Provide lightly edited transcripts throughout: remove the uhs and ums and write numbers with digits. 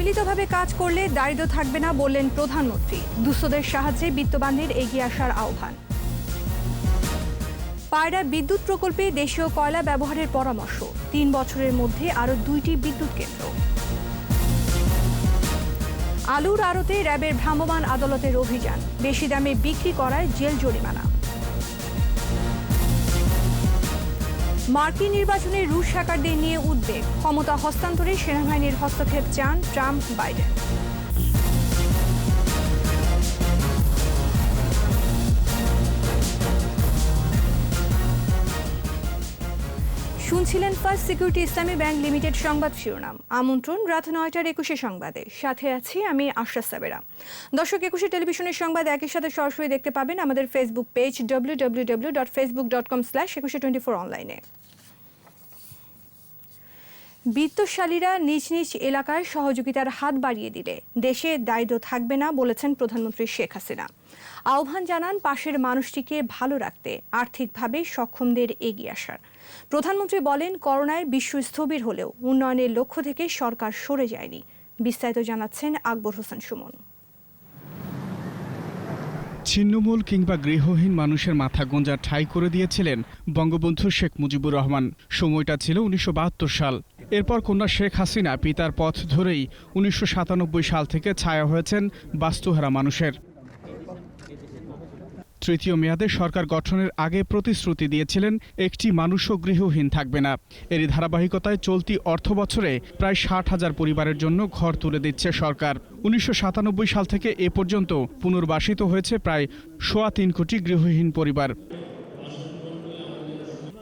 সম্মিলিতভাবে কাজ করলে দারিদ্র্য থাকবে না বললেন প্রধানমন্ত্রী। দুস্থদের সাহায্যে বিত্তবানদের এগিয়ে আসার আহ্বান। পায়রা বিদ্যুৎ প্রকল্পে দেশীয় কয়লা ব্যবহারের পরামর্শ। ৩ বছরের মধ্যে আরও ২টি বিদ্যুৎ কেন্দ্র। আলুর আড়তে র্যাবের ভ্রাম্যমাণ আদালতের অভিযান। বেশি দামে বিক্রি করায় জেল জরিমানা। মার্কিন নির্বাচনে রুশ হ্যাকারদের নিয়ে উদ্বেগ। ক্ষমতা হস্তান্তরে সেনাবাহিনীর হস্তক্ষেপ চান ট্রাম্প বাইডেন। শুনছিলেন ফার্স্ট সিকিউরিটি ইসলামী ব্যাংক লিমিটেড সংবাদ শিরোনাম। আমন্ত্রণ রাত ৯টার ২১ সংবাদে। সাথে আছি আমি আশরাফ সাবেরা। দর্শক, ২১ টেলিভিশনের সংবাদ একই সাথে সরাসরি দেখতে পাবেন আমাদের ফেসবুক পেজ www.facebook.com/2124 অনলাইনে। বিত্তশালীরা নিজ নিজ এলাকায় সহযোগিতার হাত বাড়িয়ে দিলে দেশে দারিদ্র্য থাকবে না বলেছেন প্রধানমন্ত্রী শেখ হাসিনা। আহ্বান জানান পাশের মানুষটিকে ভালো রাখতে আর্থিকভাবে সক্ষমদের এগিয়ে আসার। প্রধানমন্ত্রী বলেন, করোনায় বিশ্ব স্থবির হলেও উন্নয়নের লক্ষ্য থেকে সরকার সরে যায়নি। বিস্তারিত জানাচ্ছেন আকবর হোসেন সুমন। ছিন্নমূল কিংবা গৃহহীন মানুষের মাথা গোঁজা ঠাঁই করে দিয়েছিলেন বঙ্গবন্ধু শেখ মুজিবুর রহমান। সময়টা ছিল ১৯৭২ সাল। এরপর কন্যা শেখ হাসিনা পিতার পথ ধরেই ১৯৯৭ সাল থেকে ছায়া হয়েছেন বাস্তুহারা মানুষের। তৃতীয় মেয়াদে সরকার গঠনের আগে প্রতিশ্রুতি দিয়েছিলেন একটি মানুষও গৃহহীন থাকবে না। এরই ধারাবাহিকতায় চলতি অর্থবছরে প্রায় ৬০,০০০ পরিবারের জন্য ঘর তুলে দিচ্ছে সরকার। ১৯৯৭ সাল থেকে এ পর্যন্ত পুনর্বাসিত হয়েছে প্রায় ৩.৫ কোটি গৃহহীন পরিবার।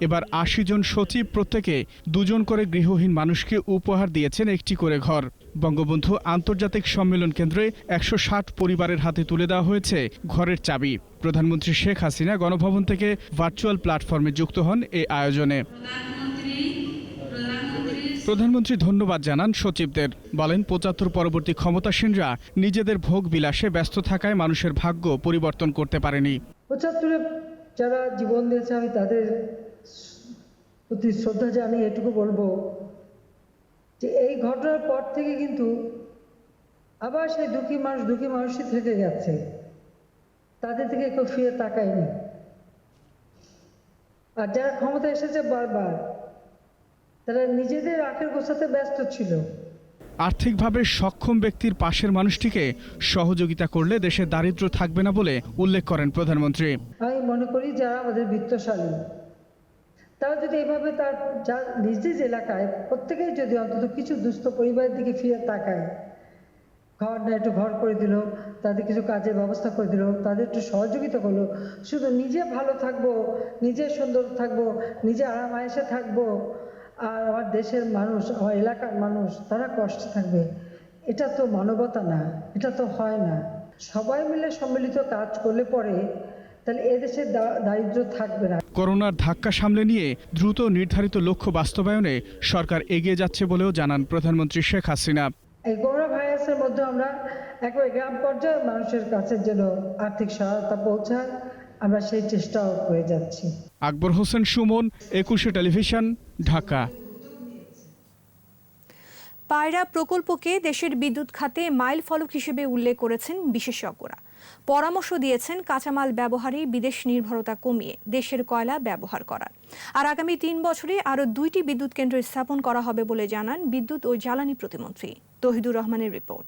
এবার ৮০ জন সচিব প্রত্যেকে ২ জন করে গৃহহীন মানুষকে উপহার দিয়েছেন একটি করে ঘর। বঙ্গবন্ধু আন্তর্জাতিক সম্মেলন কেন্দ্রে ১৬০ পরিবারের হাতে তুলে দেওয়া হয়েছে ঘরের চাবি। প্রধানমন্ত্রী শেখ হাসিনা গণভবন থেকে ভার্চুয়াল প্ল্যাটফর্মে যুক্ত হন এই আয়োজনে। প্রধানমন্ত্রী ধন্যবাদ জানান সচিবদের। বলেন, ৭৫ পরবর্তী ক্ষমতাসীনরা নিজেদের ভোগ বিলাসে ব্যস্ত থাকায় মানুষের ভাগ্য পরিবর্তন করতে পারেনি। ৭৫ যারা জীবন দিয়েছে আমি তাদের প্রতি শ্রদ্ধা জানিয়ে এটুকু বলবো যে এই ঘটনার পর থেকে কিন্তু আবার সেই দুঃখী মানুষই থেকে গেছে। তাদের থেকে কেউ ফিরে তাকায়নি। আর যারা ক্ষমতা এসেছে বারবার, তারা নিজেদের আখের গোছাতে ব্যস্ত ছিল। আর্থিকভাবে সক্ষম ব্যক্তির পাশের মানুষটিকে সহযোগিতা করলে দেশে দারিদ্র্য থাকবে না বলে উল্লেখ করেন প্রধানমন্ত্রী। আমি মনে করি যারা আমাদের বিত্তশালী তারা যদি এভাবে তার নিজ নিজ এলাকায় প্রত্যেকেই যদি অন্তত কিছু দুস্থ পরিবারের দিকে ফিরে তাকায়, ঘর না একটু ঘর করে দিল, তাদের কিছু কাজের ব্যবস্থা করে দিল, তাদের একটু সহযোগিতা করলো, শুধু নিজে ভালো থাকবো, নিজে সুন্দর থাকবো, নিজে আরাম আয়েসে থাকবো, আর আমার দেশের মানুষ, আমার এলাকার মানুষ তারা কষ্টে থাকবে, এটা তো মানবতা না, এটা তো হয় না। সবাই মিলে সম্মিলিত কাজ করলে পরে তাহলে এদেশে দারিদ্র্য থাকবে না। করোনার ধাক্কা সামলে নিয়ে দ্রুত নির্ধারিত লক্ষ্য বাস্তবায়নে সরকার এগিয়ে যাচ্ছে বলেও জানান প্রধানমন্ত্রী শেখ হাসিনা। এই করোনা ভাইরাসের মধ্যে আমরা একবারে গ্রাম পর্যায়ে মানুষের কাছে যেন আর্থিক সহায়তা পৌঁছায়, আমরা সেই চেষ্টাও করে যাচ্ছি। আকবর হোসেন সুমন, ২১ টেলিভিশন, ঢাকা। পায়রা প্রকল্পকে দেশের বিদ্যুৎ খাতে মাইল ফলক হিসেবে উল্লেখ করেছেন বিশেষজ্ঞরা। পরামর্শ দিয়েছেন কাঁচামাল ব্যবহারে বিদেশ নির্ভরতা কমিয়ে দেশের কয়লা ব্যবহার করার। আর আগামী ৩ বছরে আরও ২টি বিদ্যুৎ কেন্দ্র স্থাপন করা হবে বলে জানান বিদ্যুৎ ও জ্বালানি প্রতিমন্ত্রী তৌহিদুর রহমানের রিপোর্ট।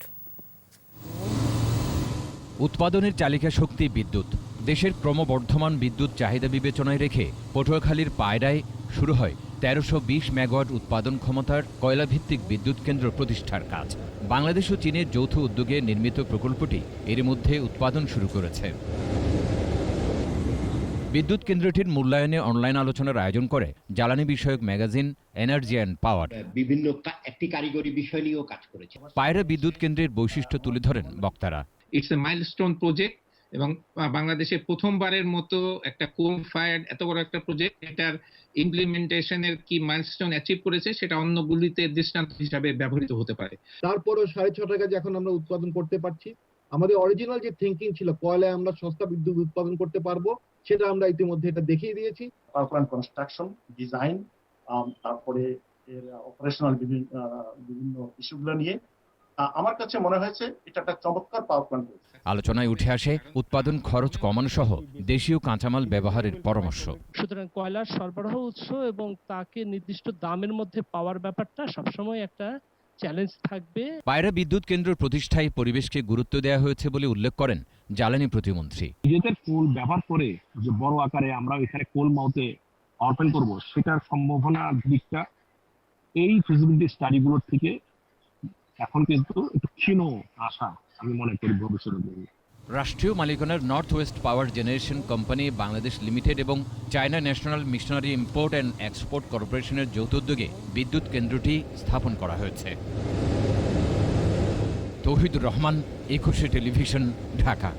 উৎপাদনের চালিকা শক্তি বিদ্যুৎ। দেশের ক্রমবর্ধমান বিদ্যুৎ চাহিদা বিবেচনায় রেখে পটুয়াখালীর পায়রায় শুরু হয় ১৩২০ মেগাওয়াট উৎপাদন ক্ষমতার কয়লাভিত্তিক বিদ্যুৎ কেন্দ্র প্রতিষ্ঠার কাজ। বাংলাদেশ ও চীনের যৌথ উদ্যোগে নির্মিত প্রকল্পটি এর মধ্যে উৎপাদন শুরু করেছে। বিদ্যুৎ কেন্দ্রটির মূল্যায়নে অনলাইন আলোচনার আয়োজন করে জ্বালানি বিষয়ক ম্যাগাজিন এনার্জি অ্যান্ড পাওয়ার। বিভিন্ন একটি কারিগরি বিষয় নিয়েও কাজ করেছে। পায়রা বিদ্যুৎ কেন্দ্রের বৈশিষ্ট্য তুলে ধরেন বক্তারা। ইটস এ মাইলস্টোন প্রজেক্ট এবং বাংলাদেশে প্রথমবারের মতো একটা কোল ফায়ার্ড এত বড় একটা প্রজেক্ট, এটার ইমপ্লিমেন্টেশনের কি মাইলস্টোন অ্যাচিভ করেছে সেটা অন্যগুলিতে দৃষ্টান্ত হিসাবে ব্যবহৃত হতে পারে। তারপরও ৬.৫ টাকা যে এখন আমরা উৎপাদন করতে পারছি, আমাদের অরিজিনাল যে থিঙ্কিং ছিল কয়লায় আমরা সস্তা বিদ্যুৎ উৎপাদন করতে পারবো, সেটা আমরা ইতিমধ্যে এটা দেখিয়ে দিয়েছি। পাওয়ার প্ল্যান্ট কনস্ট্রাকশন, ডিজাইন, তারপরে এর অপারেশনাল বিভিন্ন ইস্যুগুলো নিয়ে আমার কাছে মনে হয়েছে এটা একটা চমৎকার পাওয়ার প্ল্যান্ট। আলোচনায় উঠে আসে উৎপাদন খরচ কমানো সহ দেশীয় কাঁচামাল ব্যবহারের পরামর্শ। সুতরাং কয়লার সরবরাহ উৎস এবং তাকে নির্দিষ্ট দামের মধ্যে পাওয়ার ব্যাপারটা সবসময় একটা চ্যালেঞ্জ থাকবে। পায়রা বিদ্যুৎ কেন্দ্র প্রতিষ্ঠায় পরিবেশকে গুরুত্ব দেওয়া হয়েছে বলে উল্লেখ করেন জ্বালানি প্রতিমন্ত্রী। নিজেদের কোল ব্যবহার করে যে বড় আকারে আমরা এখানে কোল মাউথে ওপেন করব, সেটার সম্ভাবনার দিকটা এই ফিজিবিলিটি স্টাডিগুলোর থেকে এখন কিন্তু একটু ক্ষীণ আশা আমি মনে করি ভবিষ্যতে। রাষ্ট্রীয় মালিকানার north west power generation company Bangladesh limited এবং China national machinery import and export কর্পোরেশনের যৌথ উদ্যোগে বিদ্যুৎ কেন্দ্রটি স্থাপন করা হয়েছে। তৌহিদুর রহমান, 21 টেলিভিশন, ঢাকা।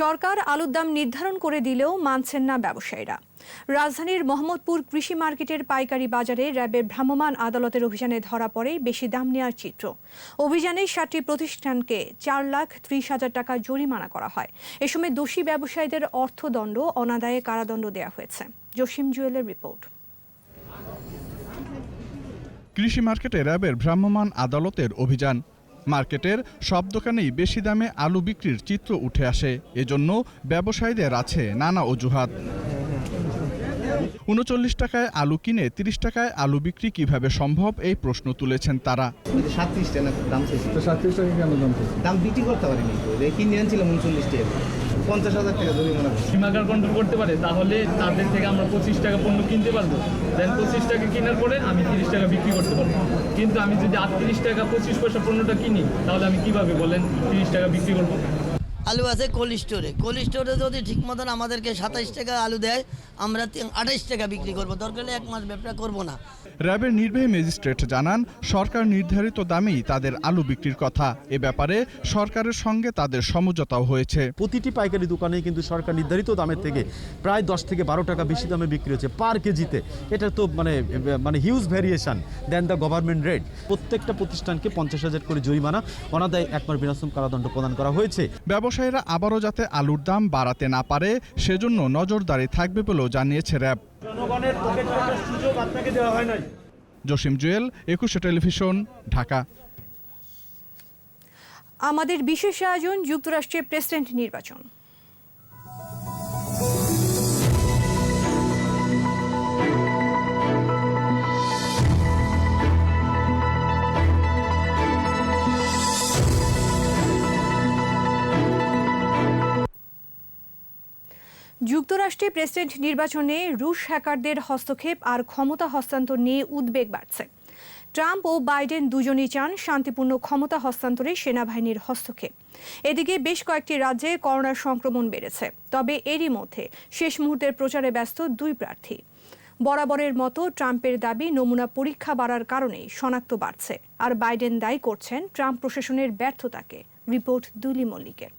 সরকার আলুর দাম নির্ধারণ করে দিলেও মানছেন না ব্যবসায়ীরা। রাজধানীর মোহাম্মদপুর কৃষি মার্কেটের পাইকারি বাজারে র্যাবের ভ্রাম্যমাণ আদালতের অভিযানে ধরা পড়ে বেশি দাম নেওয়ার চিত্র। অভিযানে 7টি প্রতিষ্ঠানকে 4,30,000 টাকা জরিমানা করা হয়। এ সময় দোষী ব্যবসায়ীদের অর্থদণ্ড, অনাদায়ে কারাদণ্ড দেওয়া হয়েছে। জসিম জুয়েলের রিপোর্ট। কৃষি মার্কেটে র্যাবের ভ্রাম্যমাণ আদালতের অভিযান। মার্কেটের সব দোকানেই বেশি দামে আলু বিক্রির চিত্র উঠে আসে। এজন্য ব্যবসায়ীদের আছে নানা অজুহাত। 39 টাকায় আলু কিনে 30 টাকায় আলু বিক্রি কিভাবে সম্ভব, এই প্রশ্ন তুলেছেন তারা। 37 টাকা দাম চাইছি। তো 37 টাকা কেন দাম বিক্রি করতে পারিনি, তো কিনে আনছিলাম 39 টাকা, 50,000 টাকা জরিমানা। সীমাগার কন্ট্রোল করতে পারে, তাহলে তাদের থেকে আমরা 25 টাকা পণ্য কিনতে পারবো। দেন 25 টাকা কেনার পরে আমি 30 টাকা বিক্রি করতে পারবো। কিন্তু আমি যদি 38 টাকা 25 পয়সা পণ্যটা কিনি, তাহলে আমি কিভাবে বলেন 30 টাকা বিক্রি করবো? আলু আছে কোল্ড স্টোরে যদি ঠিক মতন আমাদেরকে 27 টাকা আলু দেয়, আমরা 28 টাকা বিক্রি করবো। দরকার হলে 1 মাস ব্যবসা করবো না। র্যাবের নির্বাহী ম্যাজিস্ট্রেট জানান, সরকার নির্ধারিত দামেই তাদের আলু বিক্রির কথা। এ ব্যাপারে সরকারের সঙ্গে তাদের সমঝোতাও হয়েছে। প্রতিটি পাইকারি দোকানেই কিন্তু সরকার নির্ধারিত দামের থেকে প্রায় 10 থেকে 12 টাকা বেশি দামে বিক্রি হচ্ছে পার কেজিতে। এটা তো মানে huge variation then the government rate. প্রত্যেকটা প্রতিষ্ঠানকে 50,000 করে জরিমানা, অনাদায়ে 1 মাস বিনাশ্রম কারাদণ্ড প্রদান করা হয়েছে। ব্যবসায়ীরা আবারও যাতে আলুর দাম বাড়াতে না পারে সেজন্য নজরদারি থাকবে বলেও জানিয়েছে র্যাব। জনগণের পকেট কাটার সুযোগ আপনাকে দেওয়া হয় নাই। জসিম জুয়েল, 21 টেলিভিশন, ঢাকা। আমাদের বিশেষ আয়োজন যুক্তরাষ্ট্রের প্রেসিডেন্ট নির্বাচন। যুক্তরাষ্ট্রে প্রেসিডেন্ট নির্বাচনে রুশ হ্যাকারদের হস্তক্ষেপ আর ক্ষমতা হস্তান্তর নিয়ে উদ্বেগ বাড়ছে। ট্রাম্প ও বাইডেন দুজনই চান শান্তিপূর্ণ ক্ষমতা হস্তান্তরে সেনাবাহিনীর হস্তক্ষেপ। এদিকে বেশ কয়েকটি রাজ্যে করোনার সংক্রমণ বেড়েছে। তবে এরই মধ্যে শেষ মুহূর্তের প্রচারে ব্যস্ত 2 প্রার্থী। বরাবরের মতো ট্রাম্পের দাবি নমুনা পরীক্ষা বাড়ার কারণেই শনাক্ত বাড়ছে, আর বাইডেন দায়ী করছেন ট্রাম্প প্রশাসনের ব্যর্থতাকে। রিপোর্ট দুলি মল্লিকের।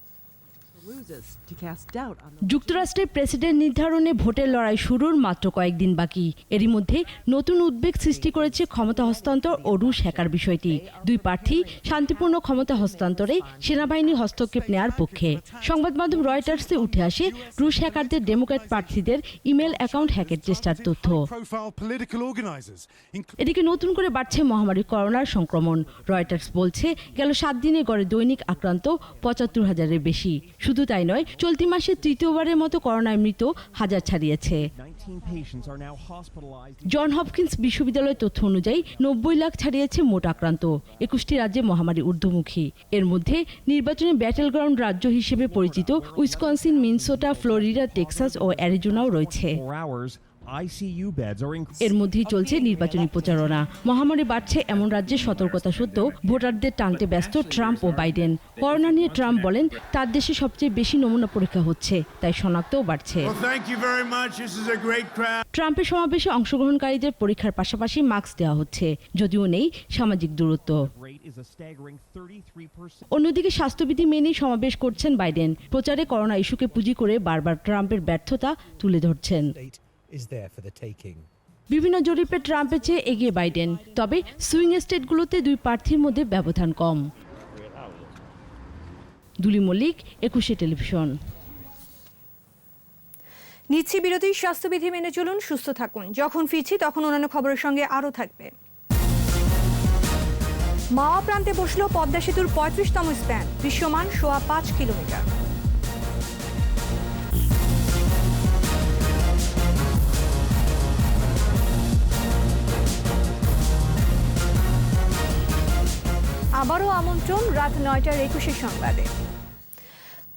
যুক্তরাষ্ট্রের প্রেসিডেন্ট নির্ধারণে ভোটের লড়াই শুরুর মাত্র কয়েকদিন বাকি। এরই মধ্যে নতুন উদ্বেগ সৃষ্টি করেছে ক্ষমতা হস্তান্তর ও রুশ হ্যাকার বিষয়টি। 2 প্রার্থী শান্তিপূর্ণ ক্ষমতা হস্তান্তরে সেনাবাহিনীর হস্তক্ষেপ নেয়ার পক্ষে। সংবাদ মাধ্যম রয়টার্সে উঠে আসে রুশ হ্যাকারদের ডেমোক্র্যাট প্রার্থীদের ইমেল অ্যাকাউন্ট হ্যাকের চেষ্টার তথ্য। এদিকে নতুন করে বাড়ছে মহামারী করোনার সংক্রমণ। রয়টার্স বলছে গেল 7 দিনে গড়ে দৈনিক আক্রান্ত 75,000-এর বেশি। শুধু তাই নয়, চলতি মাসে তৃতীয়বারের মতো করোনায় মৃত 1000 ছাড়িয়েছে। জন হপকিন্স বিশ্ববিদ্যালয়ের তথ্য অনুযায়ী 90 লাখ ছাড়িয়েছে মোট আক্রান্ত। 21টি রাজ্যে মহামারী ঊর্ধ্বমুখী। এর মধ্যে নির্বাচনে ব্যাটেল গ্রাউন্ড রাজ্য হিসেবে পরিচিত উইসকনসিন, মিনেসোটা, ফ্লোরিডা, টেক্সাস ও অ্যারিজোনাও রয়েছে। এর মধ্যেই চলছে নির্বাচনী প্রচারণা। মহামারী বাড়ছে এমন রাজ্যে সতর্কতা সত্ত্বেও ভোটারদের টানতে ব্যস্ত ট্রাম্প ও বাইডেন। করোনা নিয়ে ট্রাম্প বলেন তার দেশে সবচেয়ে বেশি নমুনা পরীক্ষা হচ্ছে, তাই শনাক্তও বাড়ছে। ট্রাম্পের সমাবেশে অংশগ্রহণকারীদের পরীক্ষার পাশাপাশি মাস্ক দেওয়া হচ্ছে, যদিও নেই সামাজিক দূরত্ব। অন্যদিকে স্বাস্থ্যবিধি মেনেই সমাবেশ করছেন বাইডেন। প্রচারে করোনা ইস্যুকে পুঁজি করে বারবার ট্রাম্পের ব্যর্থতা তুলে ধরছেন। বিভিন্ন জরিপে ট্রাম্পের চেয়ে এগিয়ে বাইডেন, তবে সুইং স্টেটগুলোতে 2 প্রার্থীর মধ্যে ব্যবধান কম। দুলি মল্লিক, 21 টেলিভিশন। নিচ্ছি বিরতি। স্বাস্থ্যবিধি মেনে চলুন, সুস্থ থাকুন। যখন ফিরছি তখন অন্যান্য খবরের সঙ্গে আরও থাকবে। মাওয়া প্রান্তে বসল পদ্মা সেতুর ৩৫তম স্প্যান, দৃশ্যমান ৫.৫ কিলোমিটার। আবারও আমন্ত্রণ রাত ৯টার ২১ সংবাদে।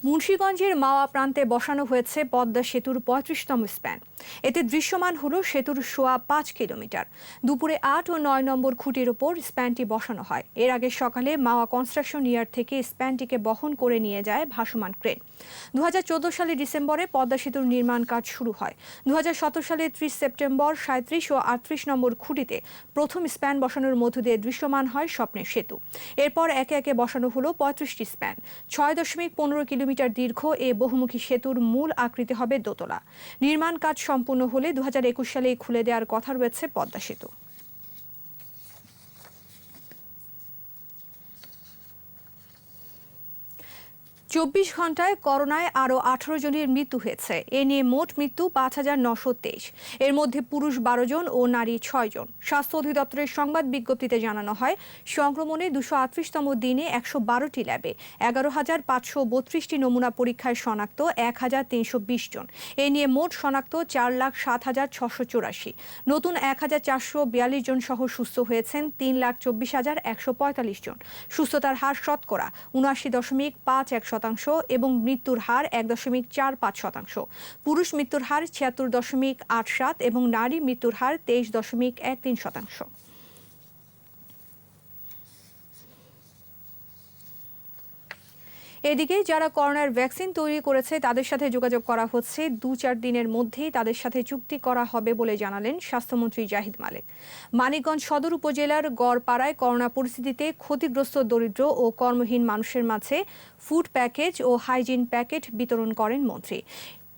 মুন্সিগঞ্জের মাওয়া প্রান্তে বসানো হয়েছে পদ্মা সেতুর ৩৫তম স্প্যান। এতে দৃশ্যমান হল সেতুর ৫.৫ কিলোমিটার। দুপুরে ৮ ও ৯ নম্বর খুঁটির ওপর স্প্যানটি বসানো হয়। এর আগে সকালে মাওয়া কনস্ট্রাকশন ইয়ার্ড থেকে স্প্যানটিকে বহন করে নিয়ে যায় ভাসমান ক্রেন। ২০১৪ সালের ডিসেম্বরে পদ্মা সেতুর নির্মাণ কাজ শুরু হয়। ২০১৭ সালের ৩০ সেপ্টেম্বর ৩৭ ও ৩৮ নম্বর খুঁটিতে প্রথম স্প্যান বসানোর মধ্য দিয়ে দৃশ্যমান হয় স্বপ্নের সেতু। এরপর একে একে বসানো হলো ৩৫টি স্প্যান। ৬.১৫ কিলোমিটার দীর্ঘ এ বহুমুখী সেতুর মূল আকৃতি হবে দোতলা। নির্মাণ কাজ সম্পূর্ণ হলে ২০২১ সালে খুলে দেওয়ার কথা রয়েছে পদ্মা সেতু। ২৪ ঘন্টায় করোনায় আরও ১৮ জনের মৃত্যু হয়েছে। এ নিয়ে মোট মৃত্যু ৫,৯২৩। এর মধ্যে পুরুষ ১২ জন ও নারী ৬ জন। স্বাস্থ্য অধিদপ্তরের সংবাদ বিজ্ঞপ্তিতে জানানো হয়, সংক্রমণে ২৩৮তম দিনে ১১২টি ল্যাবে ১১,৫৩২টি নমুনা পরীক্ষায় শনাক্ত ১,৩২০ জন। এ নিয়ে মোট শনাক্ত ৪,০৭,৬৮৪। নতুন ১,৪৪২ জন সহ সুস্থ হয়েছেন ৩,২৪,১৪৫ জন। সুস্থতার হার শতকরা ৭৯.৫১% এবং মৃত্যুর হার ১.৪৫%। পুরুষ মৃত্যুর হার ৭৬.৮৭ এবং নারী মৃত্যুর হার ২৩.১৩%। এদিকে যারা করোনার ভ্যাকসিন তৈরি করেছে তাদের সাথে যোগাযোগ করা হচ্ছে। ২-৪ দিনের মধ্যেই তাদের সাথে চুক্তি করা হবে বলে জানালেন স্বাস্থ্যমন্ত্রী জাহিদ মালেক। মানিকগঞ্জ সদর উপজেলার গড়পাড়ায় করোনা পরিস্থিতিতে ক্ষতিগ্রস্ত দরিদ্র ও কর্মহীন মানুষের মাঝে ফুড প্যাকেজ ও হাইজিন প্যাকেট বিতরণ করেন মন্ত্রী।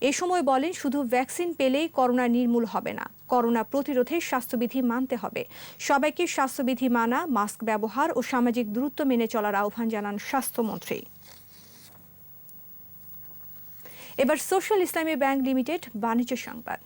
এ সময় বলেন, শুধু ভ্যাকসিন পেলেই করোনা নির্মূল হবে না, করোনা প্রতিরোধে স্বাস্থ্যবিধি মানতে হবে। সবাইকে স্বাস্থ্যবিধি মানা, মাস্ক ব্যবহার ও সামাজিক দূরত্ব মেনে চলার আহ্বান জানান স্বাস্থ্যমন্ত্রী। এবার সোশ্যাল ইসলামী ব্যাংক লিমিটেড বাণিজ্য সংবাদ।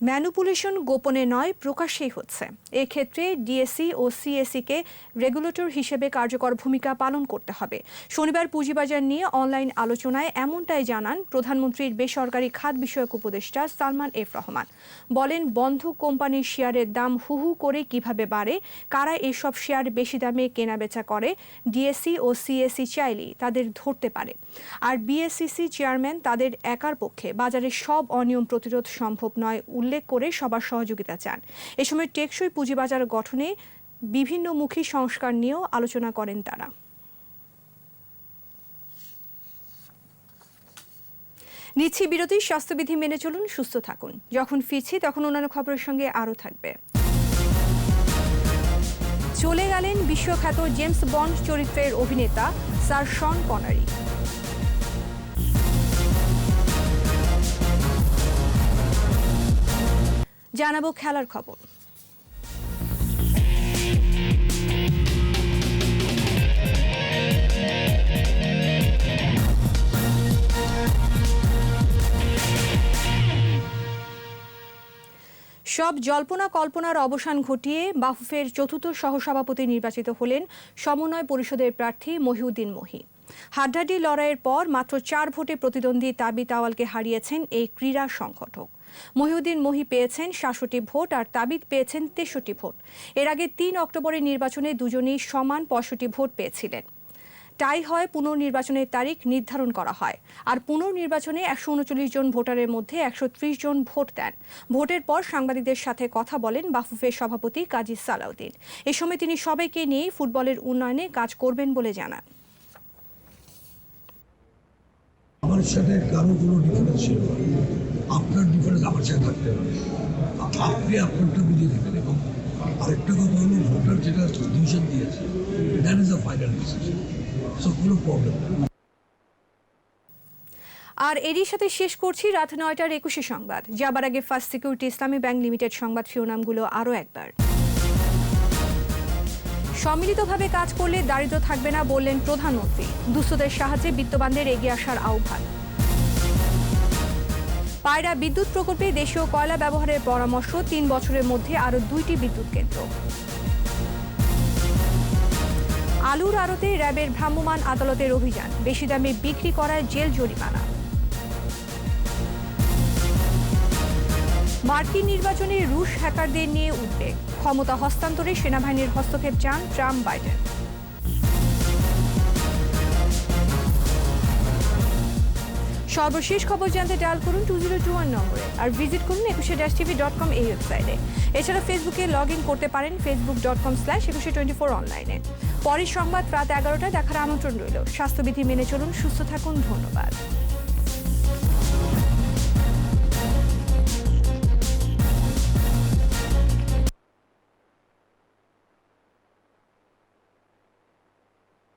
ম্যানিপুলেশন গোপনে নয়, প্রকাশ্যেই হচ্ছে। এক্ষেত্রে ডিএসসি ও সিএসসিকে রেগুলেটর হিসেবে কার্যকর ভূমিকা পালন করতে হবে। শনিবার পুঁজিবাজার নিয়ে অনলাইন আলোচনায় এমনটাই জানান প্রধানমন্ত্রীর বেসরকারি খাত বিষয়ক উপদেষ্টা সালমান এফ রহমান। বলেন, বন্ধ কোম্পানির শেয়ারের দাম হু করে কিভাবে বাড়ে, কারা এসব শেয়ার বেশি দামে কেনাবেচা করে, ডিএসসি ও সিএসসি চাইলেই তাদের ধরতে পারে। আর বিএসসিসি চেয়ারম্যান তাদের একার পক্ষে বাজারের সব অনিয়ম প্রতিরোধ সম্ভব নয় উল্লেখ করে সবার সহযোগিতা চান। এ সময় টেকসই পুঁজিবাজার গঠনে বিভিন্নমুখী সংস্কার নিয়েও আলোচনা করেন তারা। নিচ্ছি বিরতি। স্বাস্থ্যবিধি মেনে চলুন, সুস্থ থাকুন। যখন ফিরছি তখন অন্যান্য খবরের সঙ্গে আরও থাকবে। চলে গেলেন বিশ্বখ্যাত জেমস বন্ড চরিত্রের অভিনেতা স্যার শন কনারি। জানাবো খেলার খবর। সব জল্পনা কল্পনার অবসান ঘটিয়ে বাফুফের চতুর্থ সহসভাপতি নির্বাচিত হলেন সমন্বয় পরিষদের প্রার্থী মহিউদ্দিন মহি। হাড্ডাহাড্ডি লড়াইয়ের পর মাত্র ৪ ভোটে প্রতিদ্বন্দ্বী তাবিত আওয়ালকে হারিয়েছেন এই ক্রীড়া সংগঠক। মহিউদ্দিন মহি পেয়েছেন ৬৭ ভোট আর তাবিত পেয়েছেন ৬৩ ভোট। এর আগে ৩ অক্টোবরের নির্বাচনে দুজনেই সমান ৬৫ ভোট পেয়েছিলেন। টাই হয়, পুনর্নির্বাচনের তারিখ নির্ধারণ করা হয়। আর পুনর্নির্বাচনে ১৩৯ জন ভোটারের মধ্যে ১৩০ জন ভোট দেন। ভোটের পর সাংবাদিকদের সাথে কথা বলেন বাফুফের সভাপতি কাজী সালাউদ্দিন। এ সময় তিনি সবাইকে নিয়ে ফুটবলের উন্নয়নে কাজ করবেন বলে জানান। আমার সাথে কারো কোনো ডিফারেন্স ছিল না, আপনার ডিফারেন্স আমার সাথে থাকতে হবে, আপনি আপনারটা বুঝে দেবেন। এবং আরেকটা কথা হলো, ভোটার যেটা ডিসিশন দিয়েছে, that is the final decision, so কোনো প্রবলেম নেই। আর এরই সাথে শেষ করছি রাত ৯টার ২১ সংবাদ। যাবার আগে ফার্স্ট সিকিউরিটি ইসলামী ব্যাংক লিমিটেড সংবাদ শিরোনামগুলো আরও একবার। সম্মিলিতভাবে কাজ করলে দারিদ্র্য থাকবে না বললেন প্রধানমন্ত্রী। দুস্থদের সাহায্যে বিত্তবানদের এগিয়ে আসার আহ্বান। পায়রা বিদ্যুৎ প্রকল্পে দেশীয় কয়লা ব্যবহারের পরামর্শ, 3 বছরের মধ্যে আরও 2টি বিদ্যুৎ কেন্দ্র। আলুর আড়তে র্যাবের ভ্রাম্যমাণ আদালতের অভিযান, বেশি দামে বিক্রি করায় জেল জরিমানা। মার্কিন নির্বাচনে রুশ হ্যাকারদের নিয়ে উদ্বেগ, ক্ষমতা হস্তান্তরে সেনাবাহিনীর হস্তক্ষেপ চান ট্রাম্প বাইডেন। সর্বশেষ খবর জানতে ডায়াল করুন 2021 নম্বরে আর ভিজিট করুন 21-tv.com এই ওয়েবসাইটে। এছাড়া ফেসবুকে লগ ইন করতে পারেন facebook.com/2124 অনলাইনে। পরের সংবাদ রাত 11টায় দেখার আমন্ত্রণ রইল। স্বাস্থ্যবিধি মেনে চলুন, সুস্থ থাকুন, ধন্যবাদ।